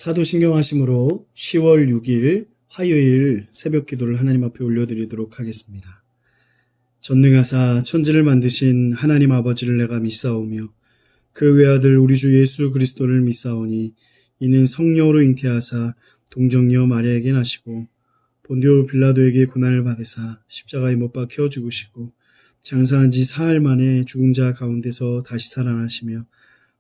사도신경 하심으로 10월 6일 화요일 새벽 기도를 하나님 앞에 올려드리도록 하겠습니다. 전능하사 천지를 만드신 하나님 아버지를 내가 믿사오며 그 외아들 우리 주 예수 그리스도를 믿사오니 이는 성령으로 잉태하사 동정녀 마리아에게 나시고 본디오 빌라도에게 고난을 받으사 십자가에 못 박혀 죽으시고 장사한 지 사흘 만에 죽은 자 가운데서 다시 살아나시며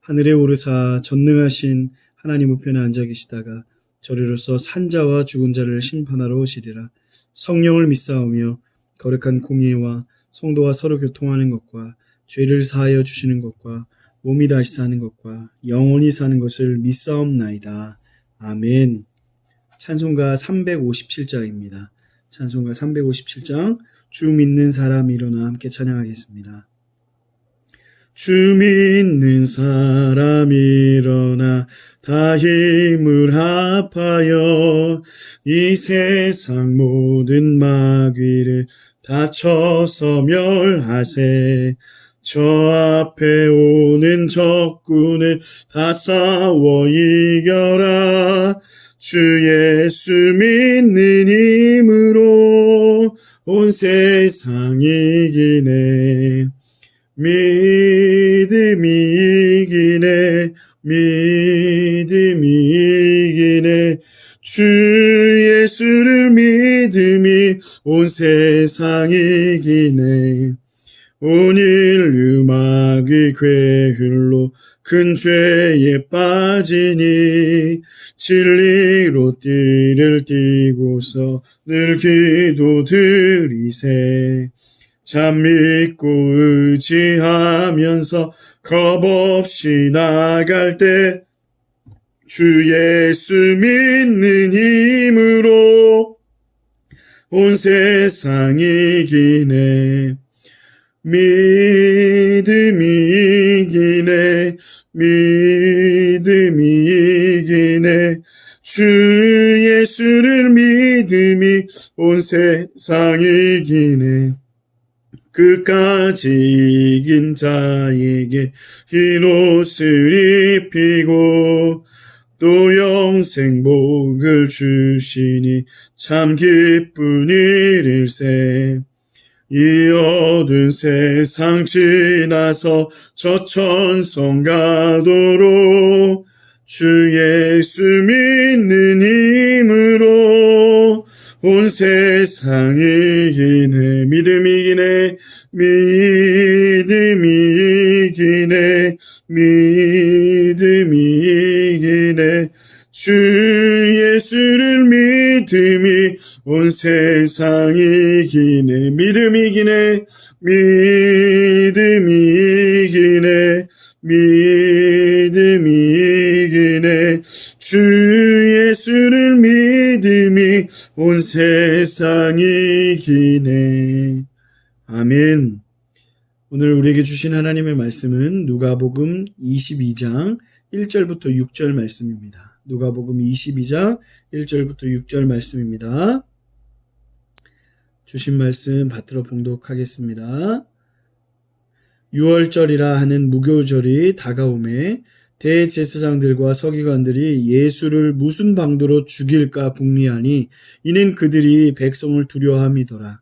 하늘에 오르사 전능하신 하나님 우편에 앉아 계시다가 저리로서 산자와 죽은 자를 심판하러 오시리라. 성령을 믿사오며 거룩한 공의와 성도와 서로 교통하는 것과 죄를 사하여 주시는 것과 몸이 다시 사는 것과 영원히 사는 것을 믿사옵나이다. 아멘. 찬송가 357장입니다. 찬송가 357장 주 믿는 사람 일어나 함께 찬양하겠습니다. 주 믿는 사람 일어나 다 힘을 합하여 이 세상 모든 마귀를 다 쳐서 멸하세. 저 앞에 오는 적군을 다 싸워 이겨라. 주 예수 믿는 힘으로 온 세상 이기네. 믿음이 이기네. 믿음이 이기네. 주 예수를 믿음이 온 세상 이기네. 온 인류 마귀 괴휼로 큰 죄에 빠지니 진리로 띠를 띠고서 늘 기도드리세. 참 믿고 의지하면서 겁없이 나갈 때 주 예수 믿는 힘으로 온 세상 이기네. 믿음이 이기네. 믿음이 이기네. 주 예수를 믿음이 온 세상 이기네. 끝까지 이긴 자에게 흰 옷을 입히고 또 영생 복을 주시니 참 기쁜 일일세. 이 어두운 세상 지나서 저 천성 가도록 주 예수 믿는 힘으로 온 세상 이기네. 믿음이 이기네. 믿음이 이기네. 믿음이 이기네. 주 예수를 믿음이 온 세상 이기네. 믿음이 이기네. 믿음이 이기네. 믿음이 이기네. 주 예수를 믿음이 온 세상 이기네. 아멘. 오늘 우리에게 주신 하나님의 말씀은 누가복음 22장 1절부터 6절 말씀입니다. 누가복음 22장 1절부터 6절 말씀입니다. 주신 말씀 받들어 봉독하겠습니다. 6월절이라 하는 무교절이 다가오매 대제사장들과 서기관들이 예수를 무슨 방도로 죽일까 궁리하니 이는 그들이 백성을 두려워함이더라.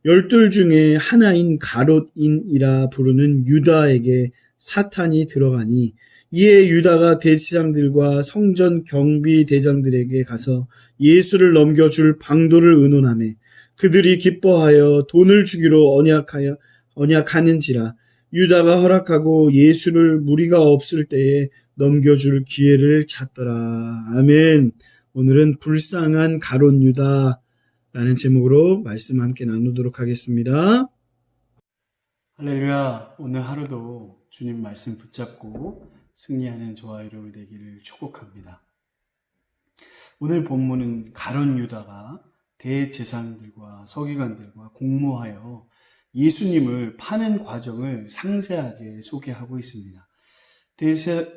12 중에 하나인 가롯인이라 부르는 유다에게 사탄이 들어가니 이에 유다가 대제사장들과 성전 경비 대장들에게 가서 예수를 넘겨줄 방도를 의논하매 그들이 기뻐하여 돈을 주기로 언약하는지라. 유다가 허락하고 예수를 무리가 없을 때에 넘겨줄 기회를 찾더라. 아멘. 오늘은 불쌍한 가롯 유다라는 제목으로 말씀 함께 나누도록 하겠습니다. 할렐루야. 오늘 하루도 주님 말씀 붙잡고 승리하는 저와 여러분이 되기를 축복합니다. 오늘 본문은 가롯 유다가 대제사장들과 서기관들과 공모하여 예수님을 파는 과정을 상세하게 소개하고 있습니다.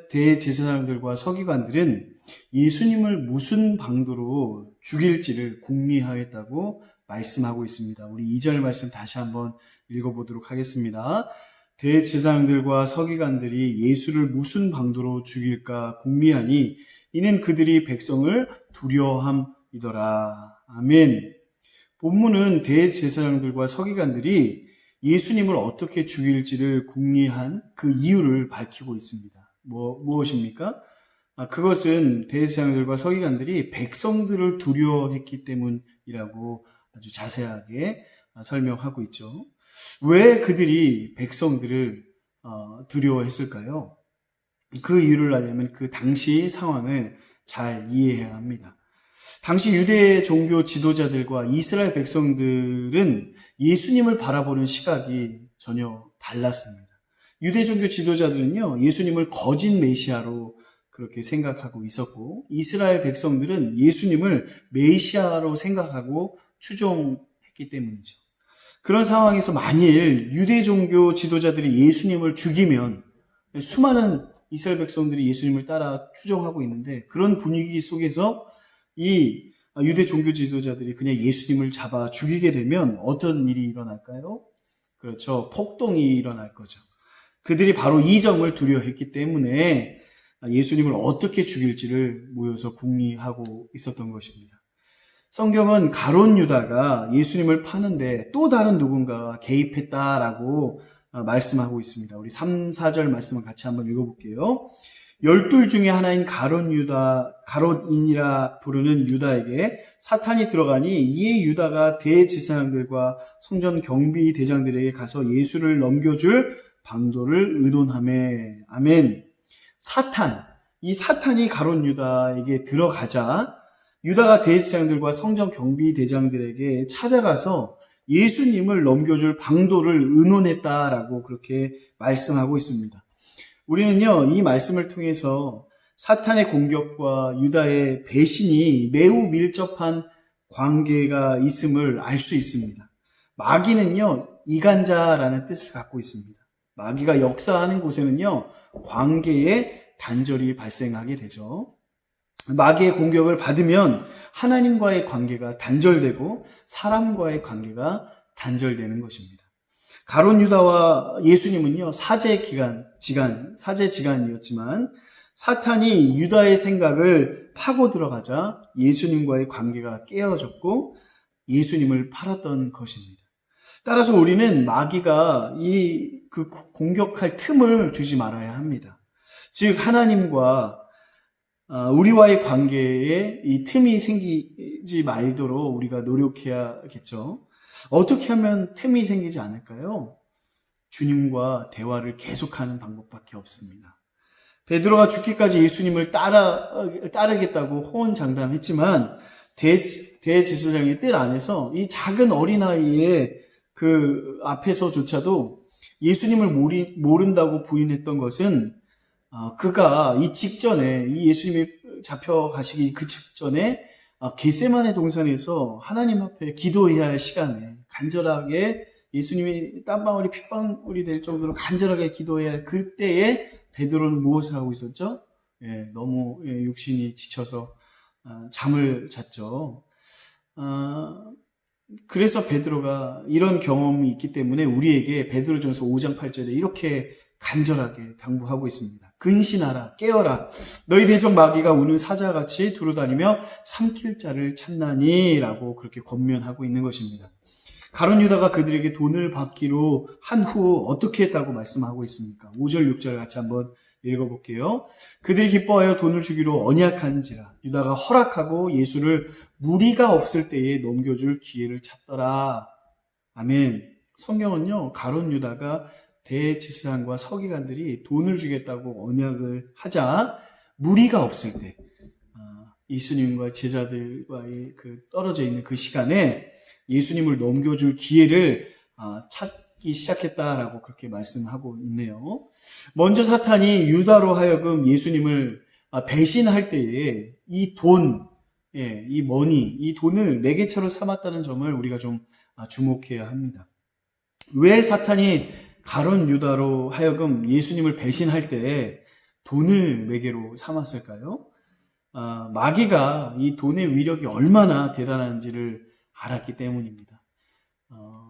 대제사장들과 서기관들은 예수님을 무슨 방도로 죽일지를 궁리하였다고 말씀하고 있습니다. 우리 2절 말씀 다시 한번 읽어보도록 하겠습니다. 대제사장들과 서기관들이 예수를 무슨 방도로 죽일까 궁리하니 이는 그들이 백성을 두려워함이더라. 아멘. 본문은 대제사장들과 서기관들이 예수님을 어떻게 죽일지를 궁리한 그 이유를 밝히고 있습니다. 무엇입니까? 그것은 대제사장들과 서기관들이 백성들을 두려워했기 때문이라고 아주 자세하게 설명하고 있죠. 왜 그들이 백성들을 두려워했을까요? 그 이유를 알려면 그 당시 상황을 잘 이해해야 합니다. 당시 유대 종교 지도자들과 이스라엘 백성들은 예수님을 바라보는 시각이 전혀 달랐습니다. 유대 종교 지도자들은요, 예수님을 거짓 메시아로 그렇게 생각하고 있었고, 이스라엘 백성들은 예수님을 메시아로 생각하고 추종했기 때문이죠. 그런 상황에서 만일 유대 종교 지도자들이 예수님을 죽이면 수많은 이스라엘 백성들이 예수님을 따라 추종하고 있는데, 그런 분위기 속에서 이 유대 종교 지도자들이 그냥 예수님을 잡아 죽이게 되면 어떤 일이 일어날까요? 그렇죠. 폭동이 일어날 거죠. 그들이 바로 이 점을 두려워했기 때문에 예수님을 어떻게 죽일지를 모여서 궁리하고 있었던 것입니다. 성경은 가룟 유다가 예수님을 파는데 또 다른 누군가가 개입했다라고 말씀하고 있습니다. 우리 3, 4절 말씀을 같이 한번 읽어볼게요. 12 중에 하나인 가롯인이라 부르는 유다에게 사탄이 들어가니 이에 유다가 대제사장들과 성전 경비 대장들에게 가서 예수를 넘겨줄 방도를 의논하매. 아멘. 이 사탄이 가롯 유다에게 들어가자 유다가 대제사장들과 성전 경비 대장들에게 찾아가서 예수님을 넘겨줄 방도를 의논했다라고 그렇게 말씀하고 있습니다. 우리는요, 이 말씀을 통해서 사탄의 공격과 유다의 배신이 매우 밀접한 관계가 있음을 알 수 있습니다. 마귀는요, 이간자라는 뜻을 갖고 있습니다. 마귀가 역사하는 곳에는요, 관계의 단절이 발생하게 되죠. 마귀의 공격을 받으면 하나님과의 관계가 단절되고 사람과의 관계가 단절되는 것입니다. 가룟 유다와 예수님은요, 사제지간이었지만 사탄이 유다의 생각을 파고 들어가자 예수님과의 관계가 깨어졌고 예수님을 팔았던 것입니다. 따라서 우리는 마귀가 그 공격할 틈을 주지 말아야 합니다. 즉 하나님과 우리와의 관계에 이 틈이 생기지 말도록 우리가 노력해야겠죠. 어떻게 하면 틈이 생기지 않을까요? 주님과 대화를 계속하는 방법밖에 없습니다. 베드로가 죽기까지 예수님을 따르겠다고 호언장담했지만 대제사장의 뜰 안에서 이 작은 어린아이의 그 앞에서조차도 예수님을 모른다고 부인했던 것은 그가 이 직전에 이 예수님이 잡혀가시기 그 직전에 겟세마네 동산에서 하나님 앞에 기도해야 할 시간에 간절하게 예수님이 땀방울이 핏방울이 될 정도로 간절하게 기도해야 할 그때에 베드로는 무엇을 하고 있었죠? 너무 육신이 지쳐서 잠을 잤죠. 그래서 베드로가 이런 경험이 있기 때문에 우리에게 베드로전서 5장 8절에 이렇게 간절하게 당부하고 있습니다. 근신하라, 깨어라. 너희 대적 마귀가 우는 사자같이 두루다니며 삼킬 자를 찾나니 라고 그렇게 권면하고 있는 것입니다. 가룟 유다가 그들에게 돈을 받기로 한 후 어떻게 했다고 말씀하고 있습니까? 5절, 6절 같이 한번 읽어볼게요. 그들이 기뻐하여 돈을 주기로 언약한지라 유다가 허락하고 예수를 무리가 없을 때에 넘겨줄 기회를 찾더라. 아멘. 성경은요, 가룟 유다가 대제사장과 서기관들이 돈을 주겠다고 언약을 하자 무리가 없을 때 예수님과 제자들과의 그 떨어져 있는 그 시간에 예수님을 넘겨줄 기회를 찾기 시작했다라고 그렇게 말씀하고 있네요. 먼저 사탄이 유다로 하여금 예수님을 배신할 때에 이 돈을 매개체로 삼았다는 점을 우리가 좀 주목해야 합니다. 왜 사탄이 가룟 유다로 하여금 예수님을 배신할 때 돈을 매개로 삼았을까요? 마귀가 이 돈의 위력이 얼마나 대단한지를 알았기 때문입니다.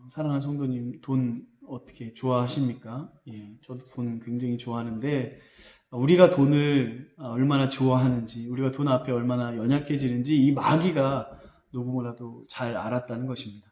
사랑하는 성도님, 돈 어떻게 좋아하십니까? 예, 저도 돈 굉장히 좋아하는데 우리가 돈을 얼마나 좋아하는지, 우리가 돈 앞에 얼마나 연약해지는지 이 마귀가 누구보다도 잘 알았다는 것입니다.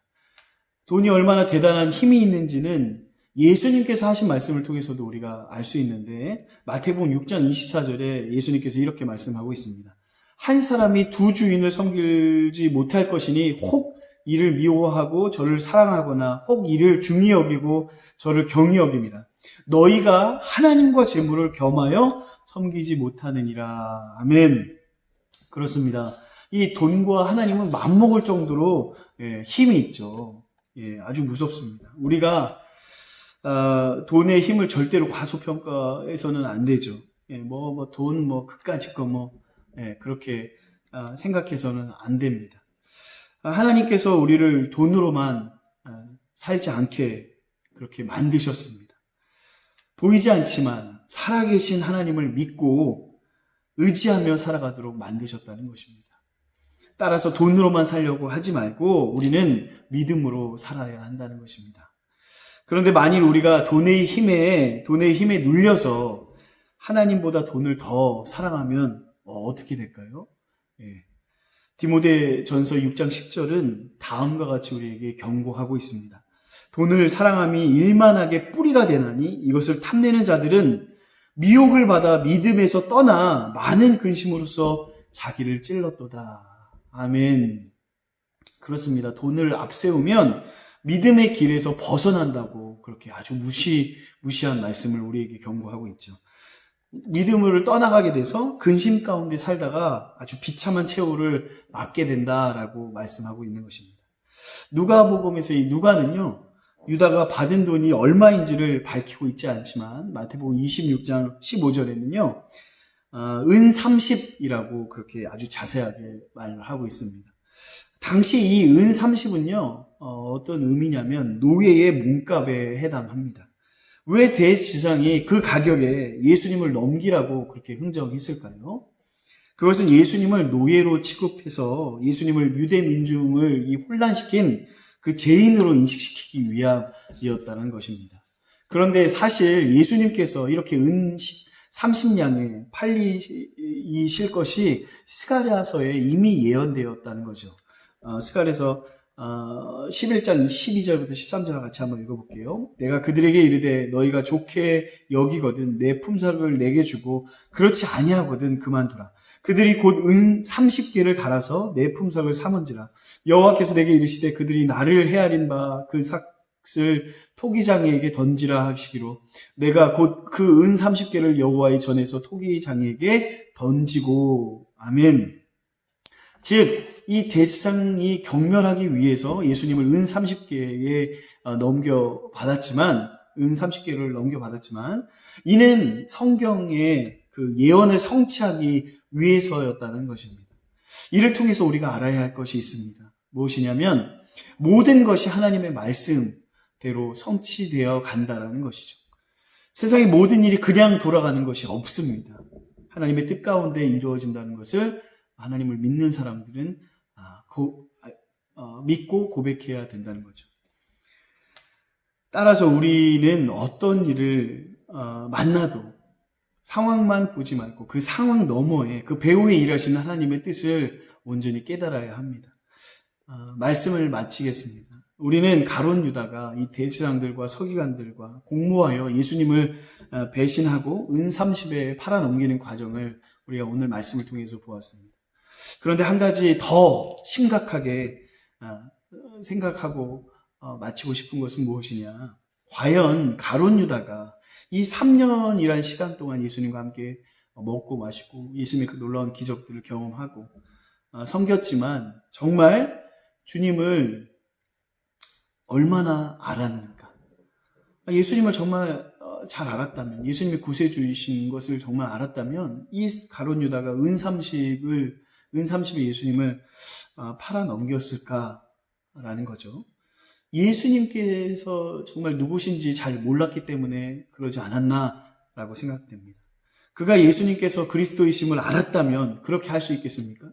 돈이 얼마나 대단한 힘이 있는지는 예수님께서 하신 말씀을 통해서도 우리가 알 수 있는데 마태복음 6장 24절에 예수님께서 이렇게 말씀하고 있습니다. 한 사람이 두 주인을 섬기지 못할 것이니 혹 이를 미워하고 저를 사랑하거나 혹 이를 중히 여기고 저를 경히 여김이라. 너희가 하나님과 재물을 겸하여 섬기지 못하느니라. 아멘. 그렇습니다. 이 돈과 하나님은 맞먹을 정도로 힘이 있죠. 아주 무섭습니다. 우리가 돈의 힘을 절대로 과소평가해서는 안 되죠. 돈, 그까짓 거, 그렇게 생각해서는 안 됩니다. 하나님께서 우리를 돈으로만 살지 않게 그렇게 만드셨습니다. 보이지 않지만 살아계신 하나님을 믿고 의지하며 살아가도록 만드셨다는 것입니다. 따라서 돈으로만 살려고 하지 말고 우리는 믿음으로 살아야 한다는 것입니다. 그런데 만일 우리가 돈의 힘에 눌려서 하나님보다 돈을 더 사랑하면 어떻게 될까요? 디모데전서 6장 10절은 다음과 같이 우리에게 경고하고 있습니다. 돈을 사랑함이 일만하게 뿌리가 되나니 이것을 탐내는 자들은 미혹을 받아 믿음에서 떠나 많은 근심으로써 자기를 찔렀도다. 아멘. 그렇습니다. 돈을 앞세우면 믿음의 길에서 벗어난다고 그렇게 아주 무시한 말씀을 우리에게 경고하고 있죠. 믿음을 떠나가게 돼서 근심 가운데 살다가 아주 비참한 최후를 맞게 된다라고 말씀하고 있는 것입니다. 누가복음에서 이 누가는요, 유다가 받은 돈이 얼마인지를 밝히고 있지 않지만 마태복음 26장 15절에는요, 은 30이라고 그렇게 아주 자세하게 말을 하고 있습니다. 당시 이 은 30은요, 어떤 의미냐면 노예의 몸값에 해당합니다. 왜 대제사장이 그 가격에 예수님을 넘기라고 그렇게 흥정했을까요? 그것은 예수님을 노예로 취급해서 예수님을 유대 민중을 혼란시킨 그 죄인으로 인식시키기 위함이었다는 것입니다. 그런데 사실 예수님께서 이렇게 은 30냥에 팔리실 것이 스가랴서에 이미 예언되었다는 거죠. 스가랴서 11장 12절부터 13절과 같이 한번 읽어볼게요. 내가 그들에게 이르되 너희가 좋게 여기거든 내 품삯을 내게 주고 그렇지 아니하거든 그만두라. 그들이 곧 은 30개를 달아서 내 품삯을 삼은지라. 여호와께서 내게 이르시되 그들이 나를 헤아린 바 그 삭을 토기장이에게 던지라 하시기로 내가 곧 그 은 30개를 여호와의 전에서 토기장이에게 던지고. 아멘. 즉 이 대제사장이 경멸하기 위해서 예수님을 은 30개에 넘겨받았지만 이는 성경의 그 예언을 성취하기 위해서였다는 것입니다. 이를 통해서 우리가 알아야 할 것이 있습니다. 무엇이냐면 모든 것이 하나님의 말씀대로 성취되어 간다는 것이죠. 세상의 모든 일이 그냥 돌아가는 것이 없습니다. 하나님의 뜻 가운데 이루어진다는 것을 하나님을 믿는 사람들은 믿고 고백해야 된다는 거죠. 따라서 우리는 어떤 일을 만나도 상황만 보지 말고 그 상황 너머에 그 배후에 일하시는 하나님의 뜻을 온전히 깨달아야 합니다. 말씀을 마치겠습니다. 우리는 가룟 유다가 이 대제사장들과 서기관들과 공모하여 예수님을 배신하고 은 30에 팔아넘기는 과정을 우리가 오늘 말씀을 통해서 보았습니다. 그런데 한 가지 더 심각하게 생각하고 마치고 싶은 것은 무엇이냐? 과연 가룟 유다가 이 3년이란 시간 동안 예수님과 함께 먹고 마시고 예수님의 그 놀라운 기적들을 경험하고 섬겼지만 정말 주님을 얼마나 알았는가? 예수님을 정말 잘 알았다면, 예수님의 구세주이신 것을 정말 알았다면 이 가룟 유다가 은 30에 예수님을 팔아 넘겼을까라는 거죠. 예수님께서 정말 누구신지 잘 몰랐기 때문에 그러지 않았나라고 생각됩니다. 그가 예수님께서 그리스도이심을 알았다면 그렇게 할 수 있겠습니까?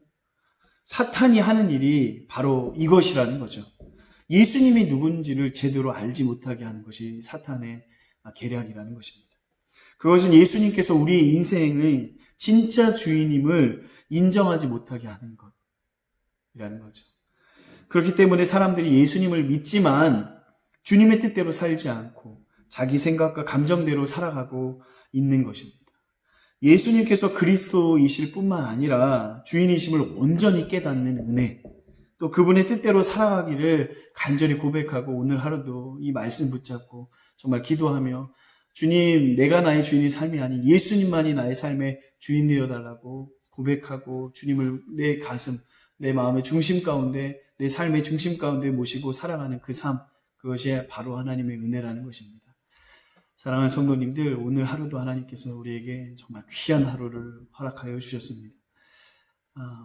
사탄이 하는 일이 바로 이것이라는 거죠. 예수님이 누군지를 제대로 알지 못하게 하는 것이 사탄의 계략이라는 것입니다. 그것은 예수님께서 우리의 인생의 진짜 주인임을 인정하지 못하게 하는 것이라는 거죠. 그렇기 때문에 사람들이 예수님을 믿지만 주님의 뜻대로 살지 않고 자기 생각과 감정대로 살아가고 있는 것입니다. 예수님께서 그리스도이실 뿐만 아니라 주인이심을 온전히 깨닫는 은혜, 또 그분의 뜻대로 살아가기를 간절히 고백하고 오늘 하루도 이 말씀 붙잡고 정말 기도하며 주님, 내가 나의 주인의 삶이 아닌 예수님만이 나의 삶의 주인 되어달라고 고백하고 주님을 내 가슴, 내 마음의 중심 가운데, 내 삶의 중심 가운데 모시고 살아가는 그 삶, 그것이 바로 하나님의 은혜라는 것입니다. 사랑하는 성도님들, 오늘 하루도 하나님께서 우리에게 정말 귀한 하루를 허락하여 주셨습니다.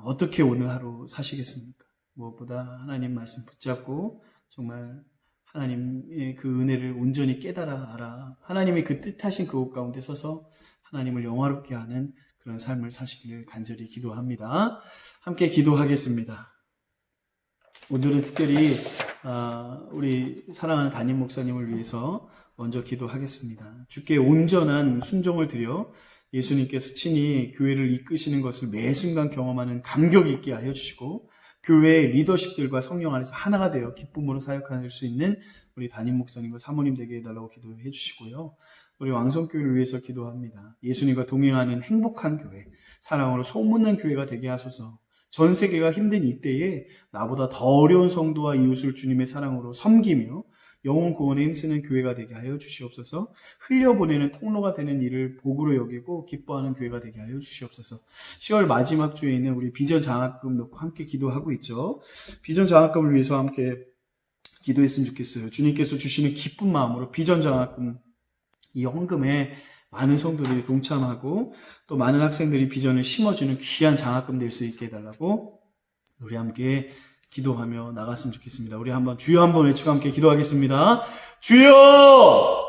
어떻게 오늘 하루 사시겠습니까? 무엇보다 하나님 말씀 붙잡고 정말 하나님의 그 은혜를 온전히 깨달아 알아 하나님의 그 뜻하신 그곳 가운데 서서 하나님을 영화롭게 하는 그런 삶을 사시기를 간절히 기도합니다. 함께 기도하겠습니다. 오늘은 특별히 우리 사랑하는 담임 목사님을 위해서 먼저 기도하겠습니다. 주께 온전한 순종을 드려 예수님께서 친히 교회를 이끄시는 것을 매 순간 경험하는 감격 있게 하여 주시고 교회의 리더십들과 성령 안에서 하나가 되어 기쁨으로 사역할 수 있는 우리 담임 목사님과 사모님 되게 해달라고 기도해 주시고요. 우리 왕성교회를 위해서 기도합니다. 예수님과 동행하는 행복한 교회, 사랑으로 소문난 교회가 되게 하소서. 전 세계가 힘든 이때에 나보다 더 어려운 성도와 이웃을 주님의 사랑으로 섬기며 영혼 구원에 힘쓰는 교회가 되게 하여 주시옵소서. 흘려보내는 통로가 되는 일을 복으로 여기고 기뻐하는 교회가 되게 하여 주시옵소서. 10월 마지막 주에 있는 우리 비전 장학금 놓고 함께 기도하고 있죠. 비전 장학금을 위해서 함께 기도했으면 좋겠어요. 주님께서 주시는 기쁜 마음으로 비전 장학금 이 헌금에 많은 성도들이 동참하고 또 많은 학생들이 비전을 심어주는 귀한 장학금 될 수 있게 해달라고 우리 함께 기도하며 나갔으면 좋겠습니다. 우리 한번 주여 한번 외치고 함께 기도하겠습니다. 주여!